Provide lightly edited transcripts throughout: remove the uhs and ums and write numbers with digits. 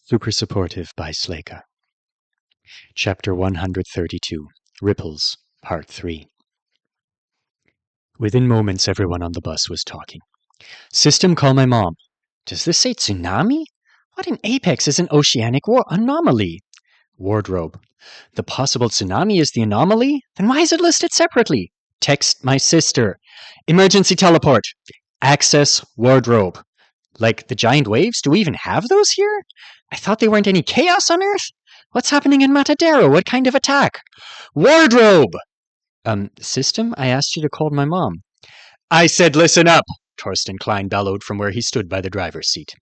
Super Supportive by Sleyca. Chapter 132, Ripples, Part 3. Within moments, everyone on the bus was talking. System, call my mom. Does this say tsunami? What in Apex is an oceanic anomaly? Wardrobe. The possible tsunami is the anomaly? Then why is it listed separately? Text my sister. Emergency teleport. Access wardrobe. Like the giant waves? Do we even have those here? I thought there weren't any chaos on Earth. What's happening in Matadero? What kind of attack? Wardrobe! System, I asked you to call my mom. I said listen up, Torsten Klein bellowed from where he stood by the driver's seat.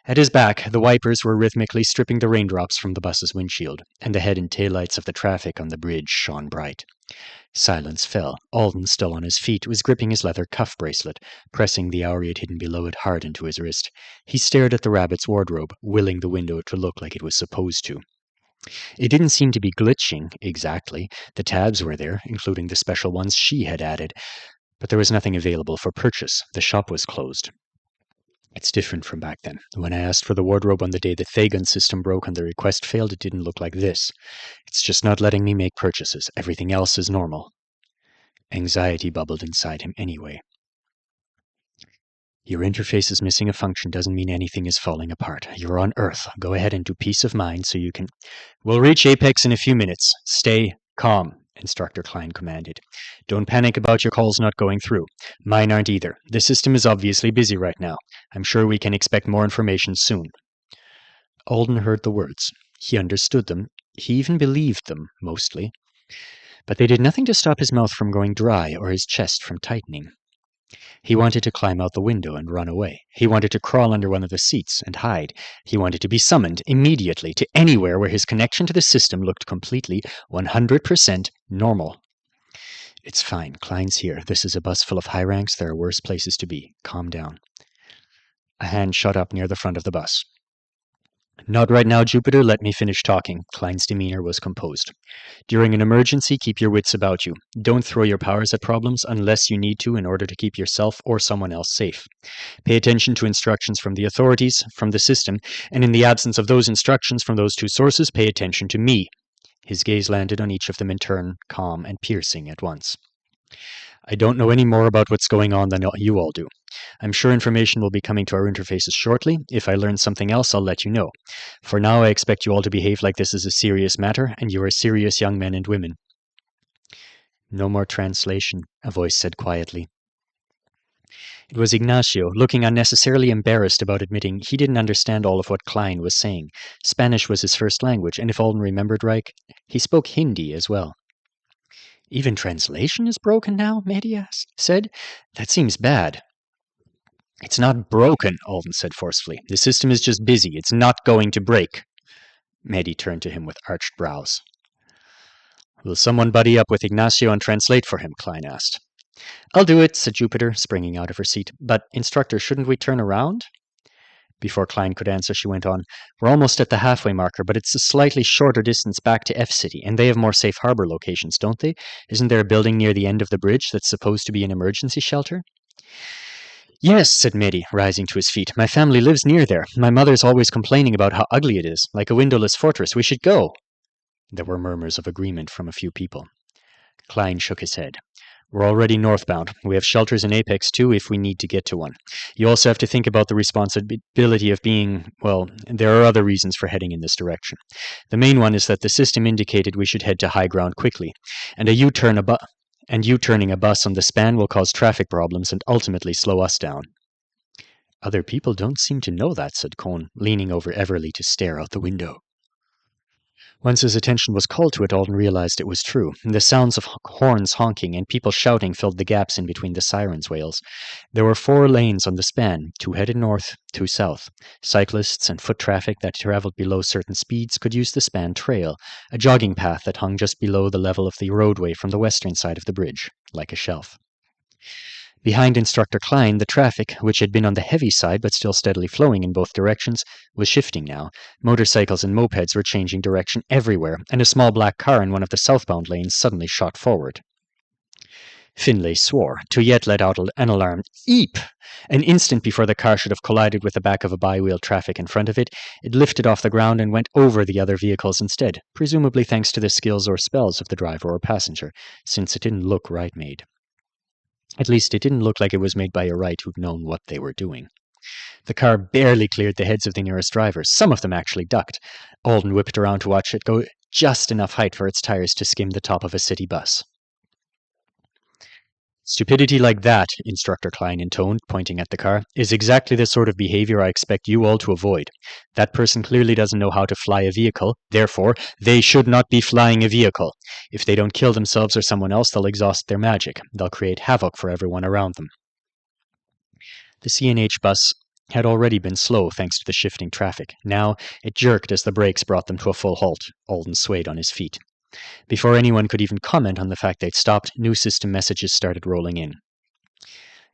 At his back, the wipers were rhythmically stripping the raindrops from the bus's windshield, and the head and taillights of the traffic on the bridge shone bright. Silence fell. Alden, still on his feet, was gripping his leather cuff bracelet, pressing the hour he had hidden below it hard into his wrist. He stared at the rabbit's wardrobe, willing the window to look like it was supposed to. It didn't seem to be glitching, exactly. The tabs were there, including the special ones she had added, but there was nothing available for purchase. The shop was closed. It's different from back then. When I asked for the wardrobe on the day the Thagon system broke and the request failed, it didn't look like this. It's just not letting me make purchases. Everything else is normal. Anxiety bubbled inside him anyway. Your interface is missing a function doesn't mean anything is falling apart. You're on Earth. Go ahead and do peace of mind so you can... We'll reach Apex in a few minutes. Stay calm, Instructor Klein commanded. Don't panic about your calls not going through. Mine aren't either. The system is obviously busy right now. I'm sure we can expect more information soon. Alden heard the words. He understood them. He even believed them, mostly. But they did nothing to stop his mouth from going dry or his chest from tightening. He wanted to climb out the window and run away. He wanted to crawl under one of the seats and hide. He wanted to be summoned immediately to anywhere where his connection to the system looked completely, 100% normal. It's fine. Klein's here. This is a bus full of high ranks. There are worse places to be. Calm down. A hand shot up near the front of the bus. Not right now, Jupiter. Let me finish talking. Klein's demeanor was composed. During an emergency, keep your wits about you. Don't throw your powers at problems unless you need to in order to keep yourself or someone else safe. Pay attention to instructions from the authorities, from the system, and in the absence of those instructions from those two sources, pay attention to me. His gaze landed on each of them in turn, calm and piercing at once. I don't know any more about what's going on than you all do. I'm sure information will be coming to our interfaces shortly. If I learn something else, I'll let you know. For now, I expect you all to behave like this is a serious matter, and you are serious young men and women. No more translation, a voice said quietly. It was Ignacio, looking unnecessarily embarrassed about admitting he didn't understand all of what Klein was saying. Spanish was his first language, and if Alden remembered right, he spoke Hindi as well. Even translation is broken now, Mehdi said. That seems bad. It's not broken, Alden said forcefully. The system is just busy. It's not going to break. Mehdi turned to him with arched brows. Will someone buddy up with Ignacio and translate for him? Klein asked. I'll do it, said Jupiter, springing out of her seat. But, Instructor, shouldn't we turn around? Before Klein could answer, she went on. We're almost at the halfway marker, but it's a slightly shorter distance back to F-City, and they have more safe harbor locations, don't they? Isn't there a building near the end of the bridge that's supposed to be an emergency shelter? Yes, said Mehdi, rising to his feet. My family lives near there. My mother's always complaining about how ugly it is, like a windowless fortress. We should go. There were murmurs of agreement from a few people. Klein shook his head. We're already northbound. We have shelters in Apex, too, if we need to get to one. You also have to think about the responsibility of being, well, there are other reasons for heading in this direction. The main one is that the system indicated we should head to high ground quickly, and U-turning a bus on the span will cause traffic problems and ultimately slow us down. Other people don't seem to know that, said Cohn, leaning over Everly to stare out the window. Once his attention was called to it, Alden realized it was true. The sounds of horns honking and people shouting filled the gaps in between the sirens' wails. There were 4 lanes on the span, 2 headed north, 2 south. Cyclists and foot traffic that traveled below certain speeds could use the span trail, a jogging path that hung just below the level of the roadway from the western side of the bridge, like a shelf. Behind Instructor Klein, the traffic, which had been on the heavy side but still steadily flowing in both directions, was shifting now. Motorcycles and mopeds were changing direction everywhere, and a small black car in one of the southbound lanes suddenly shot forward. Finlay swore, to yet let out an alarmed "eep." An instant before the car should have collided with the back of a bi-wheel traffic in front of it, it lifted off the ground and went over the other vehicles instead, presumably thanks to the skills or spells of the driver or passenger, since it didn't look right made. At least it didn't look like it was made by a right who'd known what they were doing. The car barely cleared the heads of the nearest drivers. Some of them actually ducked. Alden whipped around to watch it go just enough height for its tires to skim the top of a city bus. "Stupidity like that," Instructor Klein intoned, pointing at the car, "is exactly the sort of behavior I expect you all to avoid. That person clearly doesn't know how to fly a vehicle. Therefore, they should not be flying a vehicle. If they don't kill themselves or someone else, they'll exhaust their magic. They'll create havoc for everyone around them." The CNH bus had already been slow thanks to the shifting traffic. Now it jerked as the brakes brought them to a full halt. Alden swayed on his feet. Before anyone could even comment on the fact they'd stopped, new system messages started rolling in.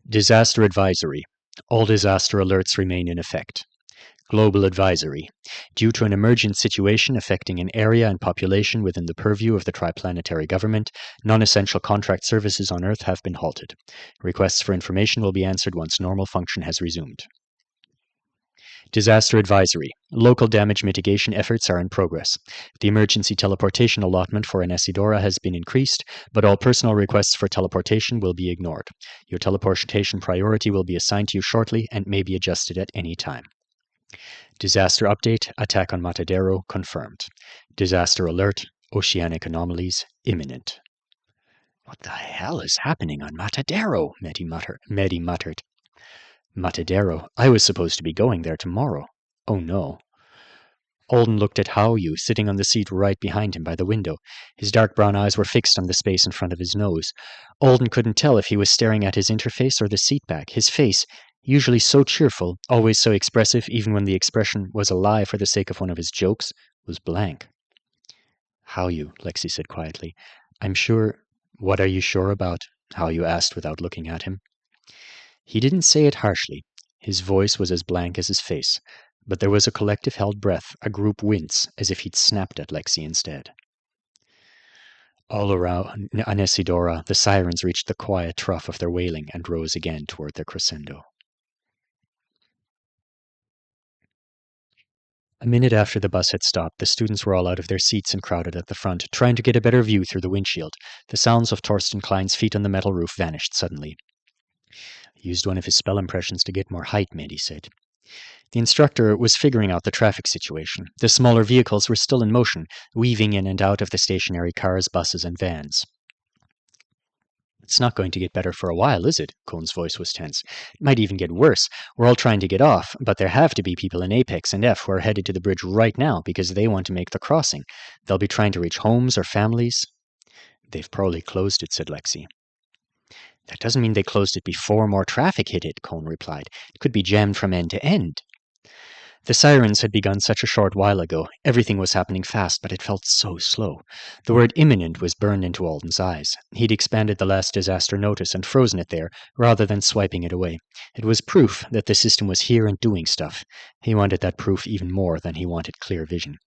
Disaster advisory. All disaster alerts remain in effect. Global advisory. Due to an emergent situation affecting an area and population within the purview of the triplanetary government, non-essential contract services on Earth have been halted. Requests for information will be answered once normal function has resumed. Disaster advisory. Local damage mitigation efforts are in progress. The emergency teleportation allotment for Anesidora has been increased, but all personal requests for teleportation will be ignored. Your teleportation priority will be assigned to you shortly and may be adjusted at any time. Disaster update. Attack on Matadero confirmed. Disaster alert. Oceanic anomalies imminent. "What the hell is happening on Matadero?" Mehdi muttered. Matadero. I was supposed to be going there tomorrow. Oh no. Alden looked at Haoyu, sitting on the seat right behind him by the window. His dark brown eyes were fixed on the space in front of his nose. Alden couldn't tell if he was staring at his interface or the seat back. His face, usually so cheerful, always so expressive even when the expression was a lie for the sake of one of his jokes, was blank. "Haoyu," Lexi said quietly. "I'm sure—" "What are you sure about?" Haoyu asked without looking at him. He didn't say it harshly. His voice was as blank as his face, but there was a collective held breath, a group wince, as if he'd snapped at Lexi instead. All around Anesidora, the sirens reached the quiet trough of their wailing and rose again toward their crescendo. A minute after the bus had stopped, the students were all out of their seats and crowded at the front, trying to get a better view through the windshield. The sounds of Torsten Klein's feet on the metal roof vanished suddenly. "Used one of his spell impressions to get more height," Mehdi said. The instructor was figuring out the traffic situation. The smaller vehicles were still in motion, weaving in and out of the stationary cars, buses, and vans. "It's not going to get better for a while, is it?" Cohn's voice was tense. "It might even get worse. We're all trying to get off, but there have to be people in Apex and F who are headed to the bridge right now because they want to make the crossing. They'll be trying to reach homes or families." "They've probably closed it," said Lexi. "That doesn't mean they closed it before more traffic hit it," Cohn replied. "It could be jammed from end to end." The sirens had begun such a short while ago. Everything was happening fast, but it felt so slow. The word imminent was burned into Alden's eyes. He'd expanded the last disaster notice and frozen it there, rather than swiping it away. It was proof that the system was here and doing stuff. He wanted that proof even more than he wanted clear vision.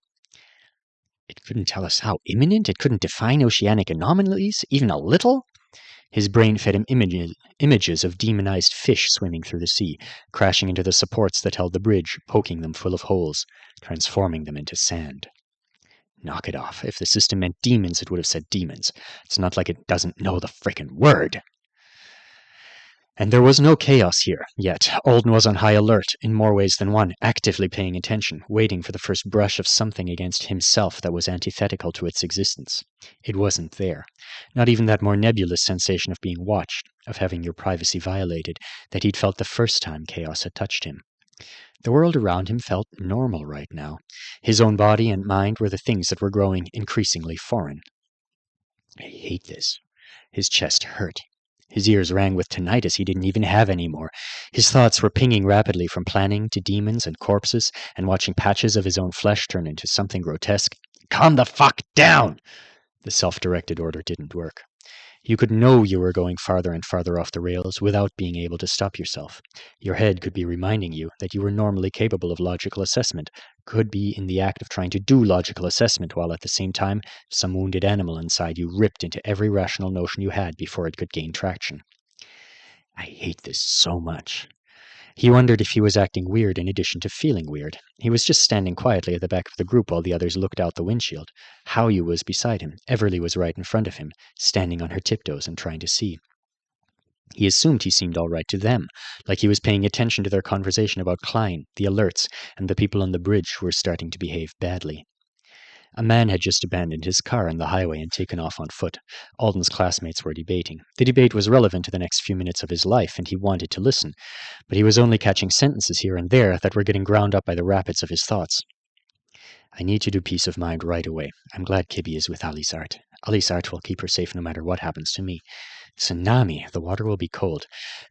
It couldn't tell us how imminent? It couldn't define oceanic anomalies, even a little? His brain fed him images of demonized fish swimming through the sea, crashing into the supports that held the bridge, poking them full of holes, transforming them into sand. Knock it off. If the system meant demons, it would have said demons. It's not like it doesn't know the frickin' word. And there was no chaos here, yet. Alden was on high alert, in more ways than one, actively paying attention, waiting for the first brush of something against himself that was antithetical to its existence. It wasn't there. Not even that more nebulous sensation of being watched, of having your privacy violated, that he'd felt the first time chaos had touched him. The world around him felt normal right now. His own body and mind were the things that were growing increasingly foreign. I hate this. His chest hurt. His ears rang with tinnitus he didn't even have anymore. His thoughts were pinging rapidly from planning to demons and corpses, and watching patches of his own flesh turn into something grotesque. Calm the fuck down! The self-directed order didn't work. You could know you were going farther and farther off the rails without being able to stop yourself. Your head could be reminding you that you were normally capable of logical assessment, could be in the act of trying to do logical assessment, while at the same time, some wounded animal inside you ripped into every rational notion you had before it could gain traction. I hate this so much. He wondered if he was acting weird in addition to feeling weird. He was just standing quietly at the back of the group while the others looked out the windshield. Howie was beside him. Everly was right in front of him, standing on her tiptoes and trying to see. He assumed he seemed all right to them, like he was paying attention to their conversation about Klein, the alerts, and the people on the bridge who were starting to behave badly. A man had just abandoned his car on the highway and taken off on foot. Alden's classmates were debating. The debate was relevant to the next few minutes of his life, and he wanted to listen, but he was only catching sentences here and there that were getting ground up by the rapids of his thoughts. I need to do peace of mind right away. I'm glad Kibby is with Alisart. Alisart will keep her safe no matter what happens to me. Tsunami, the water will be cold.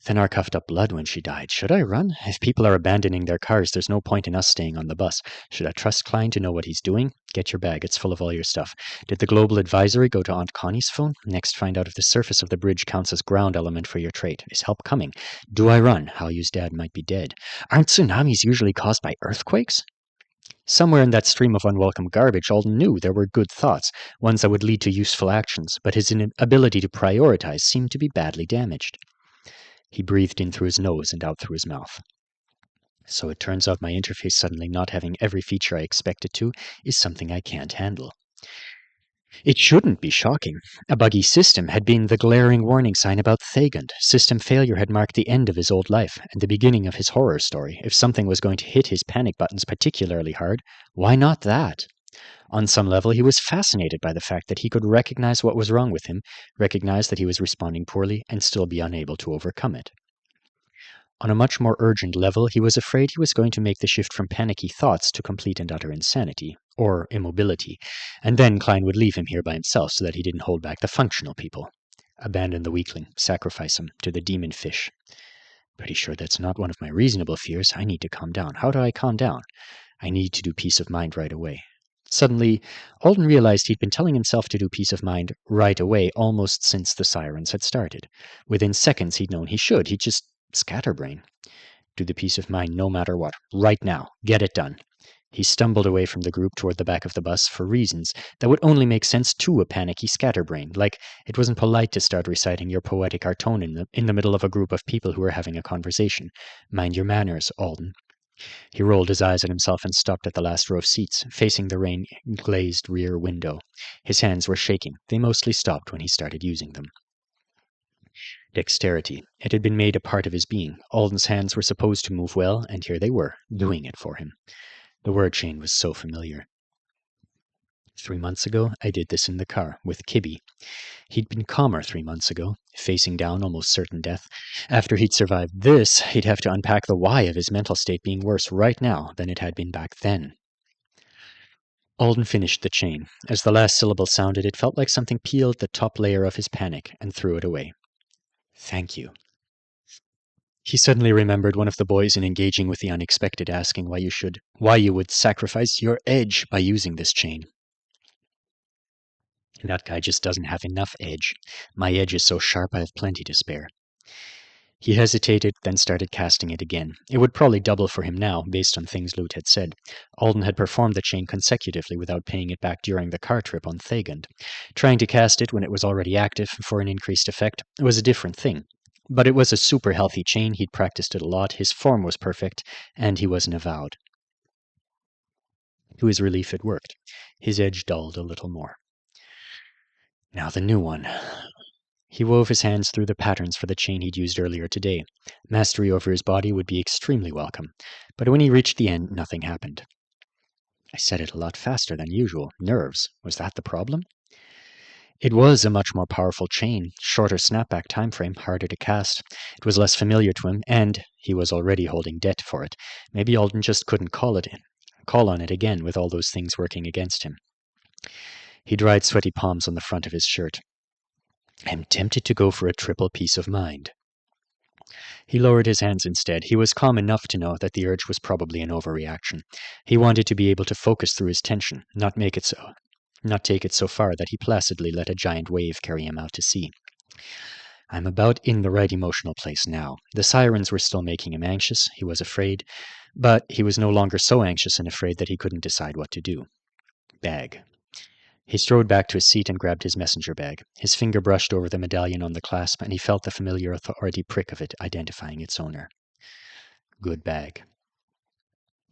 Thanar coughed up blood when she died. Should I run? If people are abandoning their cars, there's no point in us staying on the bus. Should I trust Klein to know what he's doing? Get your bag, it's full of all your stuff. Did the global advisory go to Aunt Connie's phone? Next, find out if the surface of the bridge counts as ground element for your trait. Is help coming? Do I run? Halyu's dad might be dead. Aren't tsunamis usually caused by earthquakes? Somewhere in that stream of unwelcome garbage, Alden knew there were good thoughts, ones that would lead to useful actions, but his inability to prioritize seemed to be badly damaged. He breathed in through his nose and out through his mouth. So it turns out my interface suddenly not having every feature I expect it to is something I can't handle. It shouldn't be shocking. A buggy system had been the glaring warning sign about Thagund. System failure had marked the end of his old life and the beginning of his horror story. If something was going to hit his panic buttons particularly hard, why not that? On some level, he was fascinated by the fact that he could recognize what was wrong with him, recognize that he was responding poorly, and still be unable to overcome it. On a much more urgent level, he was afraid he was going to make the shift from panicky thoughts to complete and utter insanity, or immobility, and then Klein would leave him here by himself so that he didn't hold back the functional people. Abandon the weakling, sacrifice him to the demon fish. Pretty sure that's not one of my reasonable fears. I need to calm down. How do I calm down? I need to do peace of mind right away. Suddenly, Alden realized he'd been telling himself to do peace of mind right away almost since the sirens had started. Within seconds, he'd known he should. He'd just scatterbrain. Do the peace of mind no matter what. Right now. Get it done. He stumbled away from the group toward the back of the bus for reasons that would only make sense to a panicky scatterbrain, like it wasn't polite to start reciting your poetic artone in the middle of a group of people who were having a conversation. Mind your manners, Alden. He rolled his eyes at himself and stopped at the last row of seats, facing the rain-glazed rear window. His hands were shaking. They mostly stopped when he started using them. Dexterity. It had been made a part of his being. Alden's hands were supposed to move well, and here they were, doing it for him. The word chain was so familiar. 3 months ago, I did this in the car, with Kibby. He'd been calmer 3 months ago, facing down almost certain death. After he'd survived this, he'd have to unpack the why of his mental state being worse right now than it had been back then. Alden finished the chain. As the last syllable sounded, it felt like something peeled the top layer of his panic and threw it away. Thank you. He suddenly remembered one of the boys in engaging with the unexpected asking why you would sacrifice your edge by using this chain. That guy just doesn't have enough edge. My edge is so sharp I have plenty to spare. He hesitated, then started casting it again. It would probably double for him now, based on things Lute had said. Alden had performed the chain consecutively without paying it back during the car trip on Thagund. Trying to cast it when it was already active for an increased effect was a different thing. But it was a super healthy chain, he'd practiced it a lot, his form was perfect, and he was an avowed. To his relief, it worked. His edge dulled a little more. Now the new one. He wove his hands through the patterns for the chain he'd used earlier today. Mastery over his body would be extremely welcome, but when he reached the end, nothing happened. I said it a lot faster than usual. Nerves. Was that the problem? It was a much more powerful chain, shorter snapback time frame, harder to cast. It was less familiar to him, and he was already holding debt for it. Maybe Alden just couldn't call on it again with all those things working against him. He dried sweaty palms on the front of his shirt. I'm tempted to go for a triple peace of mind. He lowered his hands instead. He was calm enough to know that the urge was probably an overreaction. He wanted to be able to focus through his tension, not take it so far that he placidly let a giant wave carry him out to sea. I'm about in the right emotional place now. The sirens were still making him anxious. He was afraid. But he was no longer so anxious and afraid that he couldn't decide what to do. Bag. He strode back to his seat and grabbed his messenger bag. His finger brushed over the medallion on the clasp, and he felt the familiar authority prick of it, identifying its owner. Good bag.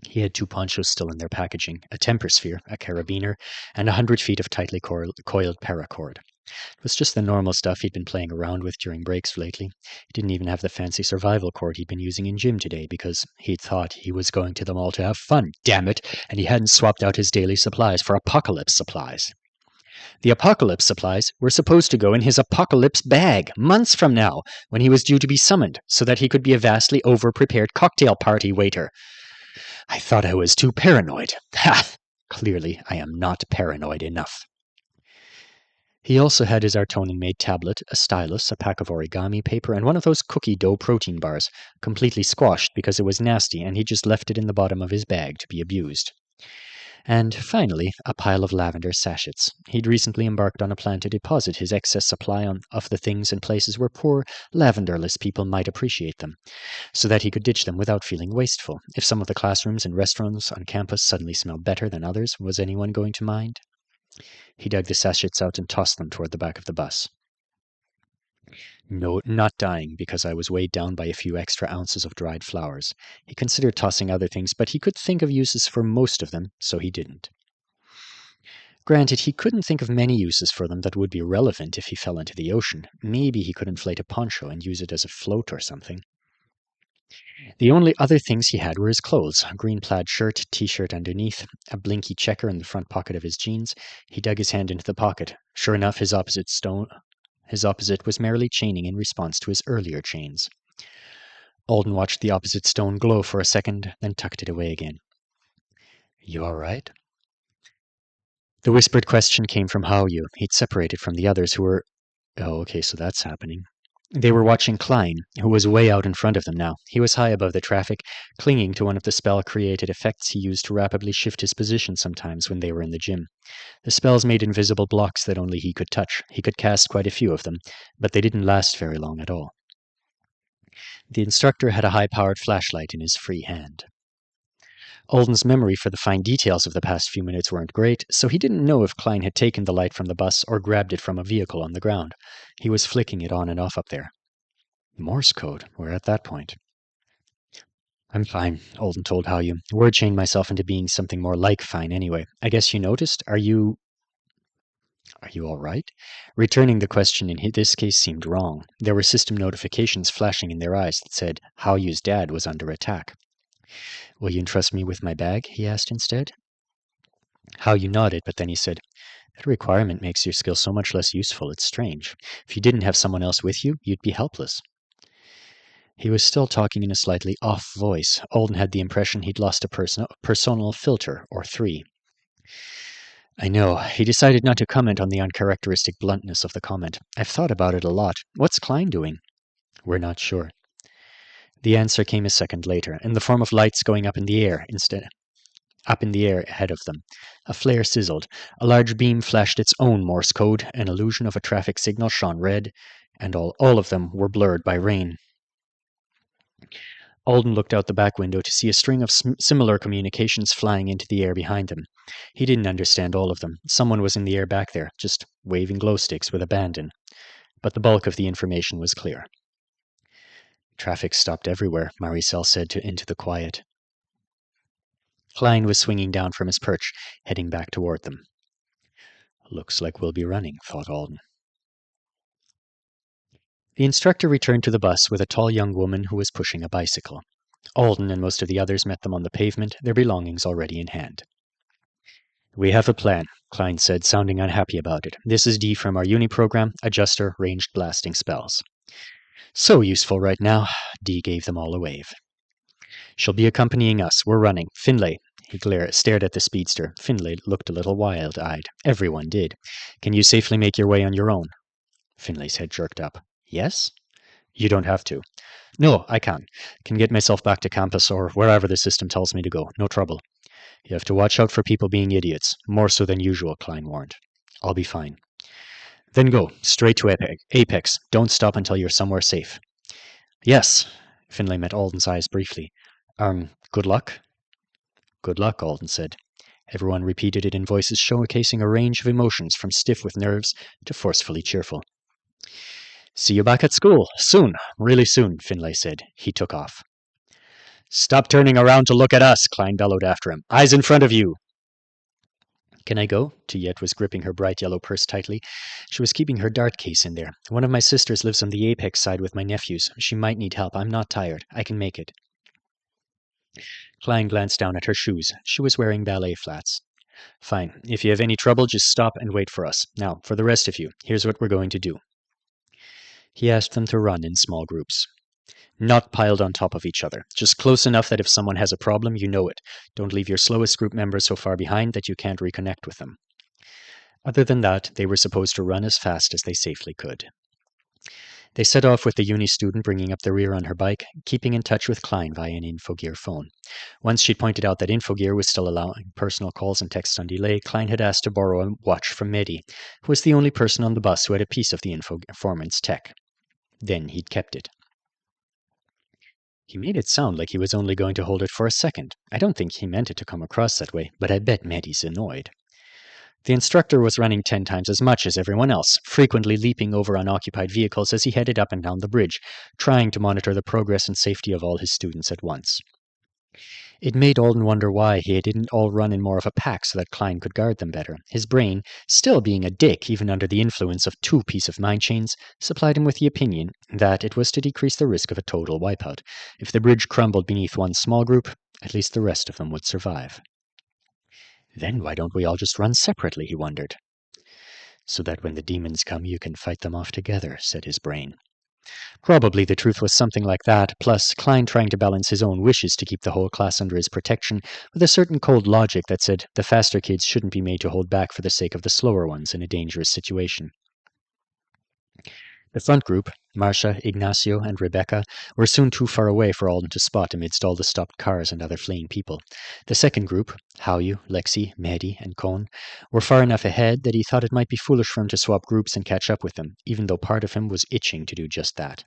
He had 2 ponchos still in their packaging, a temper sphere, a carabiner, and 100 feet of tightly coiled paracord. It was just the normal stuff he'd been playing around with during breaks lately. He didn't even have the fancy survival cord he'd been using in gym today because he'd thought he was going to the mall to have fun, damn it, and he hadn't swapped out his daily supplies for apocalypse supplies. The apocalypse supplies were supposed to go in his apocalypse bag months from now, when he was due to be summoned, so that he could be a vastly over-prepared cocktail party waiter. I thought I was too paranoid. Ha! Clearly, I am not paranoid enough. He also had his Artonin-made tablet, a stylus, a pack of origami paper, and one of those cookie dough protein bars, completely squashed because it was nasty and he just left it in the bottom of his bag to be abused. And, finally, a pile of lavender sachets. He'd recently embarked on a plan to deposit his excess supply of the things in places where poor, lavenderless people might appreciate them, so that he could ditch them without feeling wasteful. If some of the classrooms and restaurants on campus suddenly smelled better than others, was anyone going to mind? He dug the sachets out and tossed them toward the back of the bus. No, not dying because I was weighed down by a few extra ounces of dried flowers. He considered tossing other things, but he could think of uses for most of them, so he didn't. Granted, he couldn't think of many uses for them that would be relevant if he fell into the ocean. Maybe he could inflate a poncho and use it as a float or something. The only other things he had were his clothes, a green plaid shirt, t-shirt underneath, a blinky checker in the front pocket of his jeans. He dug his hand into the pocket. Sure enough, his opposite was merely chaining in response to his earlier chains. Alden watched the opposite stone glow for a second, then tucked it away again. You all right? The whispered question came from Haoyu. He'd separated from the others who were... Oh, okay, so that's happening. They were watching Klein, who was way out in front of them now. He was high above the traffic, clinging to one of the spell-created effects he used to rapidly shift his position sometimes when they were in the gym. The spells made invisible blocks that only he could touch. He could cast quite a few of them, but they didn't last very long at all. The instructor had a high-powered flashlight in his free hand. Alden's memory for the fine details of the past few minutes weren't great, so he didn't know if Klein had taken the light from the bus or grabbed it from a vehicle on the ground. He was flicking it on and off up there. Morse code. We're at that point. I'm fine, Alden told Haoyu. Word chained myself into being something more like fine anyway. I guess you noticed? Are you all right? Returning the question in this case seemed wrong. There were system notifications flashing in their eyes that said Haoyu's dad was under attack. Will you entrust me with my bag? He asked instead. Haoyu nodded, but then he said, That requirement makes your skill so much less useful, it's strange. If you didn't have someone else with you, you'd be helpless. He was still talking in a slightly off voice. Alden had the impression he'd lost a personal filter or 3. I know. He decided not to comment on the uncharacteristic bluntness of the comment. I've thought about it a lot. What's Klein doing? We're not sure. The answer came a second later, in the form of lights going up in the air ahead of them. A flare sizzled. A large beam flashed its own Morse code. An illusion of a traffic signal shone red, and all of them were blurred by rain. Alden looked out the back window to see a string of similar communications flying into the air behind him. He didn't understand all of them. Someone was in the air back there, just waving glow sticks with abandon. But the bulk of the information was clear. Traffic stopped everywhere, Maricel said into the quiet. Klein was swinging down from his perch, heading back toward them. Looks like we'll be running, thought Alden. The instructor returned to the bus with a tall young woman who was pushing a bicycle. Alden and most of the others met them on the pavement, their belongings already in hand. We have a plan, Klein said, sounding unhappy about it. This is Dee from our uni program, adjuster, ranged blasting spells. So useful right now. Dee gave them all a wave. She'll be accompanying us. We're running. Finlay. He stared at the speedster. Finlay looked a little wild-eyed. Everyone did. Can you safely make your way on your own? Finlay's head jerked up. Yes? You don't have to. No, I can. Can get myself back to campus or wherever the system tells me to go. No trouble. You have to watch out for people being idiots. More so than usual, Klein warned. I'll be fine. Then go, straight to Apex. Don't stop until you're somewhere safe. Yes. Finlay met Alden's eyes briefly. Good luck? Good luck, Alden said. Everyone repeated it in voices showcasing a range of emotions from stiff with nerves to forcefully cheerful. See you back at school. Soon. Really soon, Finlay said. He took off. Stop turning around to look at us, Klein bellowed after him. Eyes in front of you. Can I go? Tiet was gripping her bright yellow purse tightly. She was keeping her dart case in there. One of my sisters lives on the Apex side with my nephews. She might need help. I'm not tired. I can make it. Klein glanced down at her shoes. She was wearing ballet flats. Fine. If you have any trouble, just stop and wait for us. Now, for the rest of you, here's what we're going to do. He asked them to run in small groups. Not piled on top of each other. Just close enough that if someone has a problem, you know it. Don't leave your slowest group members so far behind that you can't reconnect with them. Other than that, they were supposed to run as fast as they safely could. They set off with the uni student bringing up the rear on her bike, keeping in touch with Klein via an Infogear phone. Once she'd pointed out that Infogear was still allowing personal calls and texts on delay, Klein had asked to borrow a watch from Mehdi, who was the only person on the bus who had a piece of the informant's tech. Then he'd kept it. He made it sound like he was only going to hold it for a second. I don't think he meant it to come across that way, but I bet Mehdi's annoyed. The instructor was running 10 times as much as everyone else, frequently leaping over unoccupied vehicles as he headed up and down the bridge, trying to monitor the progress and safety of all his students at once. It made Alden wonder why he didn't all run in more of a pack so that Klein could guard them better. His brain, still being a dick even under the influence of 2 peace-of-mind chains, supplied him with the opinion that it was to decrease the risk of a total wipeout. If the bridge crumbled beneath one small group, at least the rest of them would survive. Then why don't we all just run separately, he wondered. So that when the demons come, you can fight them off together, said his brain. Probably the truth was something like that, plus Klein trying to balance his own wishes to keep the whole class under his protection with a certain cold logic that said the faster kids shouldn't be made to hold back for the sake of the slower ones in a dangerous situation. The front group, Marcia, Ignacio, and Rebecca, were soon too far away for Alden to spot amidst all the stopped cars and other fleeing people. The second group, Haoyu, Lexi, Mehdi, and Kohn, were far enough ahead that he thought it might be foolish for him to swap groups and catch up with them, even though part of him was itching to do just that.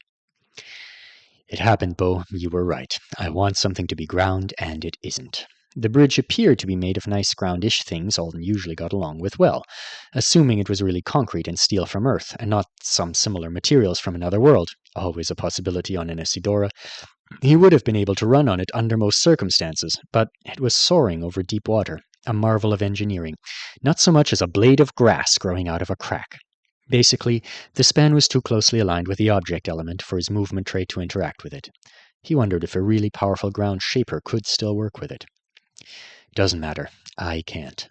It happened, Bo. You were right. I want something to be ground, and it isn't. The bridge appeared to be made of nice ground-ish things Alden usually got along with well, assuming it was really concrete and steel from Earth, and not some similar materials from another world, always a possibility on an Isidora. He would have been able to run on it under most circumstances, but it was soaring over deep water, a marvel of engineering, not so much as a blade of grass growing out of a crack. Basically, the span was too closely aligned with the object element for his movement trait to interact with it. He wondered if a really powerful ground shaper could still work with it. Doesn't matter. I can't.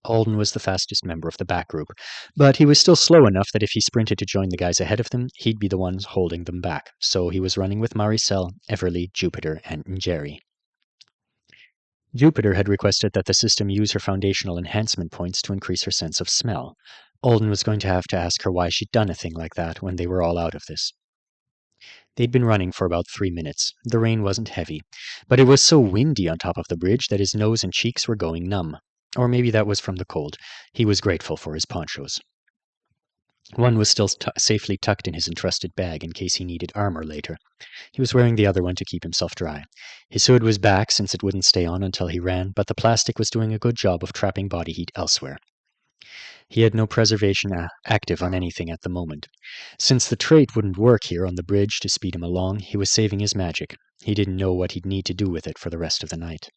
Alden was the fastest member of the back group, but he was still slow enough that if he sprinted to join the guys ahead of them, he'd be the one holding them back, so he was running with Maricel, Everly, Jupiter, and Jerry. Jupiter had requested that the system use her foundational enhancement points to increase her sense of smell. Alden was going to have to ask her why she'd done a thing like that when they were all out of this. They'd been running for about 3 minutes. The rain wasn't heavy, but it was so windy on top of the bridge that his nose and cheeks were going numb. Or maybe that was from the cold. He was grateful for his ponchos. One was still safely tucked in his entrusted bag in case he needed armor later. He was wearing the other one to keep himself dry. His hood was back since it wouldn't stay on until he ran, but the plastic was doing a good job of trapping body heat elsewhere. He had no preservation active on anything at the moment. Since the trait wouldn't work here on the bridge to speed him along, he was saving his magic. He didn't know what he'd need to do with it for the rest of the night.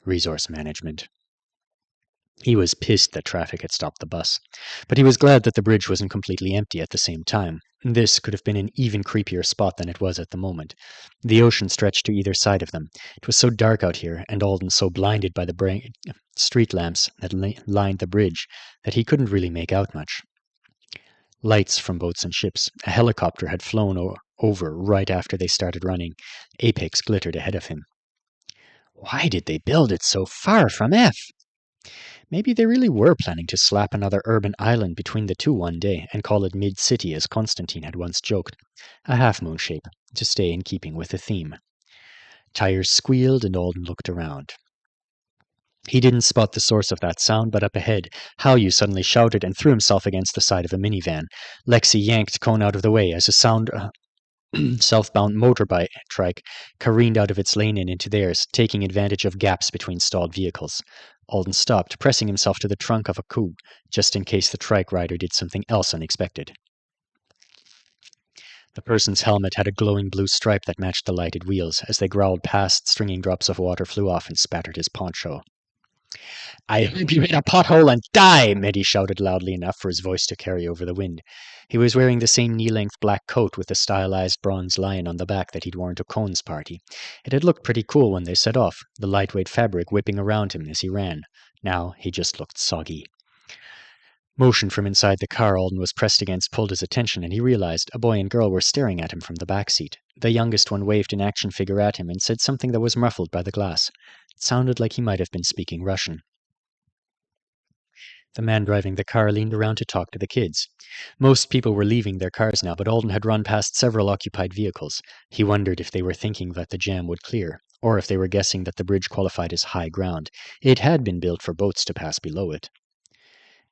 Resource management. He was pissed that traffic had stopped the bus, but he was glad that the bridge wasn't completely empty at the same time. This could have been an even creepier spot than it was at the moment. The ocean stretched to either side of them. It was so dark out here, and Alden so blinded by the street lamps that lined the bridge that he couldn't really make out much. Lights from boats and ships. A helicopter had flown over right after they started running. Apex glittered ahead of him. Why did they build it so far from F? Maybe they really were planning to slap another urban island between the two one day and call it Mid-City, as Constantine had once joked. A half-moon shape, to stay in keeping with the theme. Tires squealed and Alden looked around. He didn't spot the source of that sound, but up ahead, Hallyu suddenly shouted and threw himself against the side of a minivan. Lexi yanked Cone out of the way as a southbound motorbike trike careened out of its lane and into theirs, taking advantage of gaps between stalled vehicles. Alden stopped, pressing himself to the trunk of a coupe, just in case the trike rider did something else unexpected. The person's helmet had a glowing blue stripe that matched the lighted wheels. As they growled past, stringing drops of water flew off and spattered his poncho. "I hope you hit a pothole and die!" Mehdi shouted loudly enough for his voice to carry over the wind. He was wearing the same knee-length black coat with the stylized bronze lion on the back that he'd worn to Cone's party. It had looked pretty cool when they set off, the lightweight fabric whipping around him as he ran. Now he just looked soggy. Motion from inside the car Alden was pressed against pulled his attention, and he realized a boy and girl were staring at him from the back seat. The youngest one waved an action figure at him and said something that was muffled by the glass. It sounded like he might have been speaking Russian. The man driving the car leaned around to talk to the kids. Most people were leaving their cars now, but Alden had run past several occupied vehicles. He wondered if they were thinking that the jam would clear, or if they were guessing that the bridge qualified as high ground. It had been built for boats to pass below it.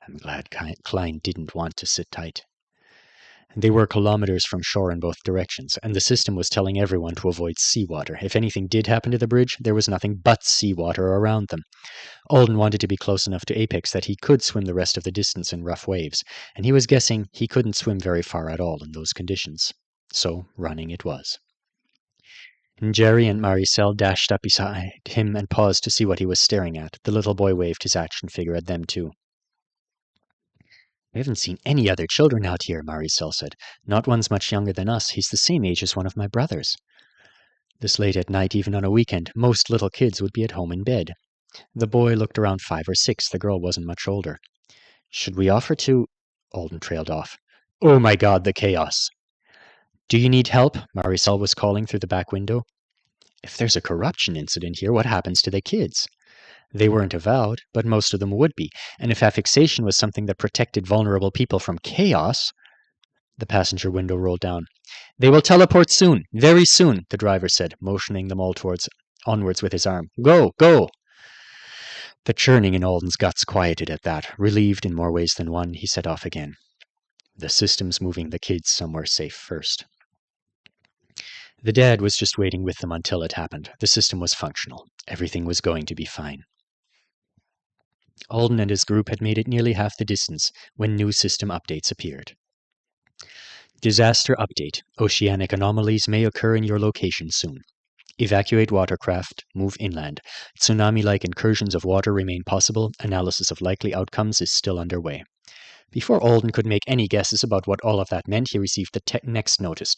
I'm glad Klein didn't want to sit tight. They were kilometers from shore in both directions, and the system was telling everyone to avoid seawater. If anything did happen to the bridge, there was nothing but seawater around them. Alden wanted to be close enough to Apex that he could swim the rest of the distance in rough waves, and he was guessing he couldn't swim very far at all in those conditions. So running it was. Jerry and Maricel dashed up beside him and paused to see what he was staring at. The little boy waved his action figure at them too. "We haven't seen any other children out here," Maricel said. "Not one's much younger than us. He's the same age as one of my brothers." This late at night, even on a weekend, most little kids would be at home in bed. The boy looked around 5 or 6. The girl wasn't much older. "Should we offer to—" Alden trailed off. "Oh my God, the chaos!" "Do you need help?" Maricel was calling through the back window. "If there's a corruption incident here, what happens to the kids?" They weren't avowed, but most of them would be, and if affixation was something that protected vulnerable people from chaos— The passenger window rolled down. "They will teleport soon, very soon," the driver said, motioning them all onwards with his arm. "Go, go!" The churning in Alden's guts quieted at that. Relieved in more ways than one, he set off again. The system's moving the kids somewhere safe first. The dad was just waiting with them until it happened. The system was functional. Everything was going to be fine. Alden and his group had made it nearly half the distance when new system updates appeared. Disaster update. Oceanic anomalies may occur in your location soon. Evacuate watercraft. Move inland. Tsunami-like incursions of water remain possible. Analysis of likely outcomes is still underway. Before Alden could make any guesses about what all of that meant, he received the next notice.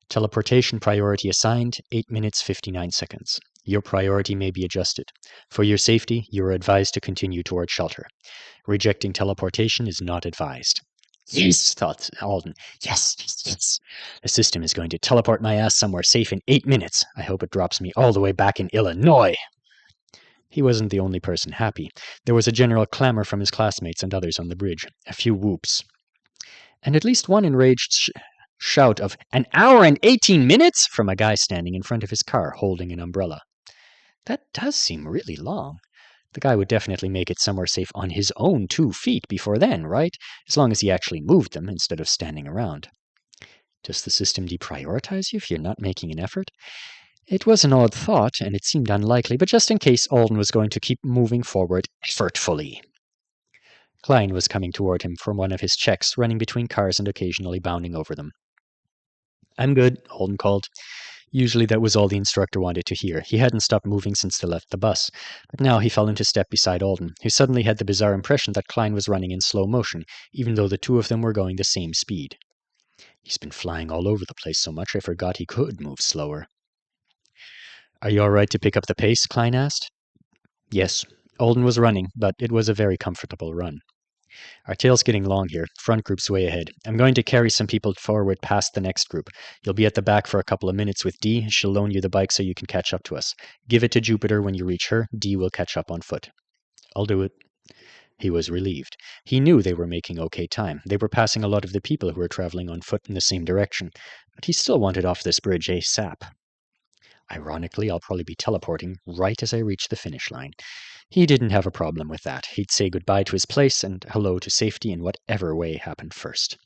Teleportation priority assigned, 8 minutes 59 seconds. Your priority may be adjusted. For your safety, you are advised to continue toward shelter. Rejecting teleportation is not advised. Yes, thought Alden. Yes, yes, yes. The system is going to teleport my ass somewhere safe in 8 minutes. I hope it drops me all the way back in Illinois. He wasn't the only person happy. There was a general clamor from his classmates and others on the bridge. A few whoops. And at least one enraged shout of, "An hour and 18 minutes?" from a guy standing in front of his car holding an umbrella. That does seem really long. The guy would definitely make it somewhere safe on his own 2 feet before then, right? As long as he actually moved them instead of standing around. Does the system deprioritize you if you're not making an effort? It was an odd thought, and it seemed unlikely, but just in case, Alden was going to keep moving forward effortfully. Klein was coming toward him from one of his checks, running between cars and occasionally bounding over them. "I'm good," Alden called. Usually that was all the instructor wanted to hear. He hadn't stopped moving since they left the bus. But now he fell into step beside Alden, who suddenly had the bizarre impression that Klein was running in slow motion, even though the two of them were going the same speed. "He's been flying all over the place so much I forgot he could move slower." "Are you all right to pick up the pace?" Klein asked. Yes. Alden was running, but it was a very comfortable run. "Our tail's getting long here. Front group's way ahead. I'm going to carry some people forward past the next group. You'll be at the back for a couple of minutes with Dee. She'll loan you the bike so you can catch up to us. Give it to Jupiter when you reach her. Dee will catch up on foot." "I'll do it." He was relieved. He knew they were making okay time. They were passing a lot of the people who were traveling on foot in the same direction, but he still wanted off this bridge ASAP. Ironically, I'll probably be teleporting right as I reach the finish line. He didn't have a problem with that. He'd say goodbye to his place and hello to safety in whatever way happened first.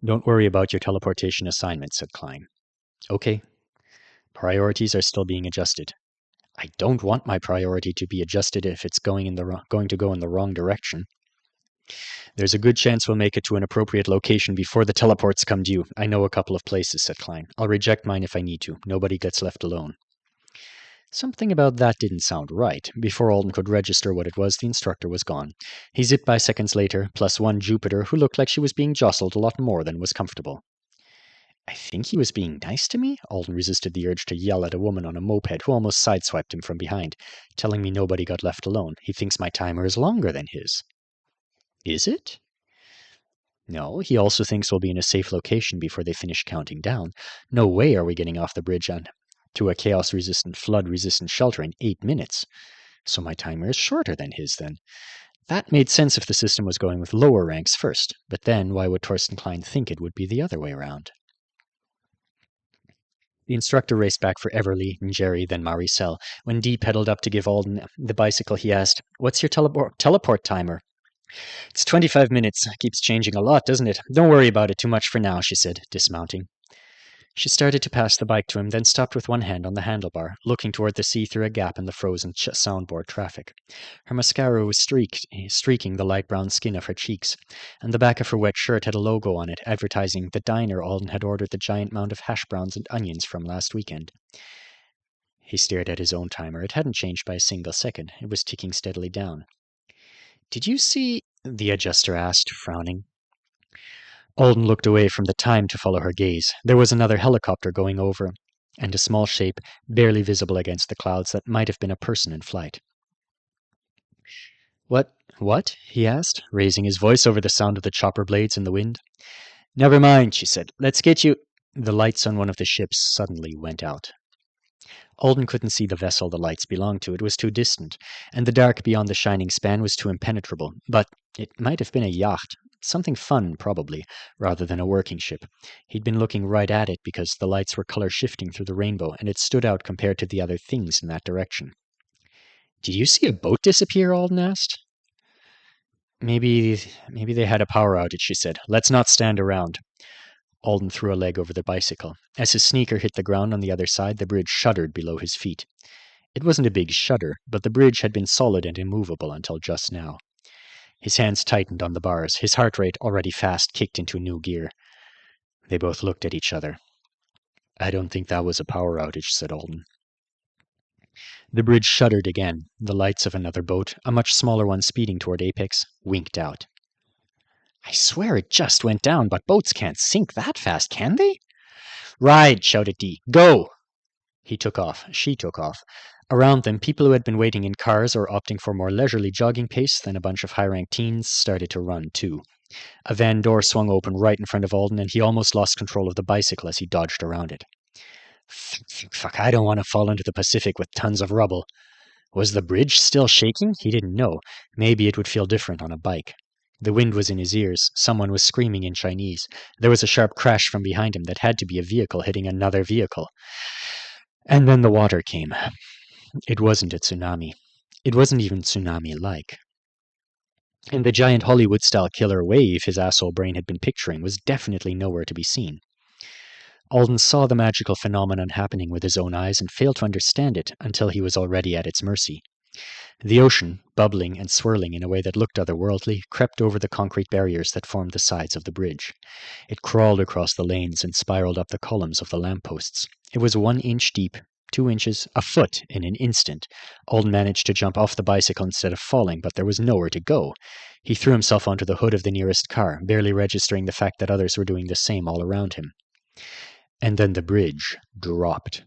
Don't worry about your teleportation assignment, said Klein. Okay. Priorities are still being adjusted. I don't want my priority to be adjusted if it's going to go in the wrong direction. There's a good chance we'll make it to an appropriate location before the teleports come due. I know a couple of places, said Klein. I'll reject mine if I need to. Nobody gets left alone. Something about that didn't sound right. Before Alden could register what it was, the instructor was gone. He zipped by seconds later, plus one Jupiter, who looked like she was being jostled a lot more than was comfortable. I think he was being nice to me? Alden resisted the urge to yell at a woman on a moped who almost sideswiped him from behind, telling me nobody got left alone. He thinks my timer is longer than his. Is it? No, he also thinks we'll be in a safe location before they finish counting down. No way are we getting off the bridge to a chaos-resistant, flood-resistant shelter in 8 minutes. So my timer is shorter than his, then. That made sense if the system was going with lower ranks first, but then why would Torsten Klein think it would be the other way around? The instructor raced back for Everly and Jerry, then Maricel. When Dee pedaled up to give Alden the bicycle, he asked, "What's your teleport timer?" "It's 25 minutes. Keeps changing a lot, doesn't it? Don't worry about it too much for now," she said, dismounting. She started to pass the bike to him, then stopped with one hand on the handlebar, looking toward the sea through a gap in the frozen soundboard traffic. Her mascara was streaking the light brown skin of her cheeks, and the back of her wet shirt had a logo on it advertising the diner Alden had ordered the giant mound of hash browns and onions from last weekend. He stared at his own timer. It hadn't changed by a single second. It was ticking steadily down. "Did you see?" the adjuster asked, frowning. Alden looked away from the time to follow her gaze. There was another helicopter going over, and a small shape, barely visible against the clouds, that might have been a person in flight. What? He asked, raising his voice over the sound of the chopper blades in the wind. "Never mind," she said. "Let's get you—" The lights on one of the ships suddenly went out. Alden couldn't see the vessel the lights belonged to. It was too distant, and the dark beyond the shining span was too impenetrable. But it might have been a yacht. Something fun, probably, rather than a working ship. He'd been looking right at it because the lights were color-shifting through the rainbow, and it stood out compared to the other things in that direction. "Did you see a boat disappear?" Alden asked. Maybe they had a power outage," she said. "Let's not stand around." Alden threw a leg over the bicycle. As his sneaker hit the ground on the other side, the bridge shuddered below his feet. It wasn't a big shudder, but the bridge had been solid and immovable until just now. His hands tightened on the bars. His heart rate, already fast, kicked into new gear. They both looked at each other. "I don't think that was a power outage," said Alden. The bridge shuddered again. The lights of another boat, a much smaller one speeding toward Apex, winked out. "I swear it just went down, but boats can't sink that fast, can they?" "Ride!" shouted Dee. "Go!" He took off. She took off. Around them, people who had been waiting in cars or opting for more leisurely jogging pace than a bunch of high-ranked teens started to run, too. A van door swung open right in front of Alden, and he almost lost control of the bicycle as he dodged around it. Fuck, I don't want to fall into the Pacific with tons of rubble. Was the bridge still shaking? He didn't know. Maybe it would feel different on a bike. The wind was in his ears. Someone was screaming in Chinese. There was a sharp crash from behind him that had to be a vehicle hitting another vehicle. And then the water came. It wasn't a tsunami. It wasn't even tsunami-like. And the giant Hollywood-style killer wave his asshole brain had been picturing was definitely nowhere to be seen. Alden saw the magical phenomenon happening with his own eyes and failed to understand it until he was already at its mercy. The ocean, bubbling and swirling in a way that looked otherworldly, crept over the concrete barriers that formed the sides of the bridge. It crawled across the lanes and spiraled up the columns of the lampposts. It was 1 inch deep, 2 inches, a foot in an instant. Alden managed to jump off the bicycle instead of falling, but there was nowhere to go. He threw himself onto the hood of the nearest car, barely registering the fact that others were doing the same all around him. And then the bridge dropped.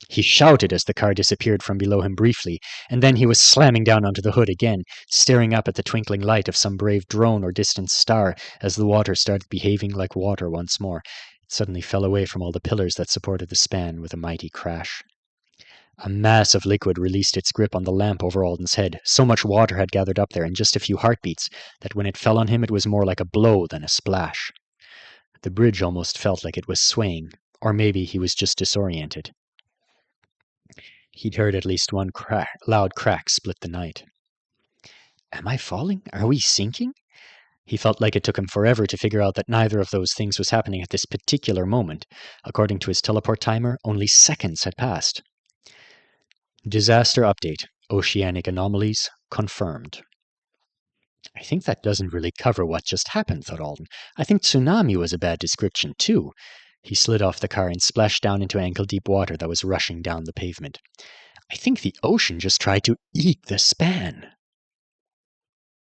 He shouted as the car disappeared from below him briefly, and then he was slamming down onto the hood again, staring up at the twinkling light of some brave drone or distant star as the water started behaving like water once more. It suddenly fell away from all the pillars that supported the span with a mighty crash. A mass of liquid released its grip on the lamp over Alden's head. So much water had gathered up there in just a few heartbeats that when it fell on him it was more like a blow than a splash. The bridge almost felt like it was swaying, Or maybe he was just disoriented. He'd heard at least one loud crack split the night. Am I falling? Are we sinking? He felt like it took him forever to figure out that neither of those things was happening at this particular moment. According to his teleport timer, only seconds had passed. Disaster update. Oceanic anomalies confirmed. I think that doesn't really cover what just happened, thought Alden. I think tsunami was a bad description, too. He slid off the car and splashed down into ankle-deep water that was rushing down the pavement. I think the ocean just tried to eat the span.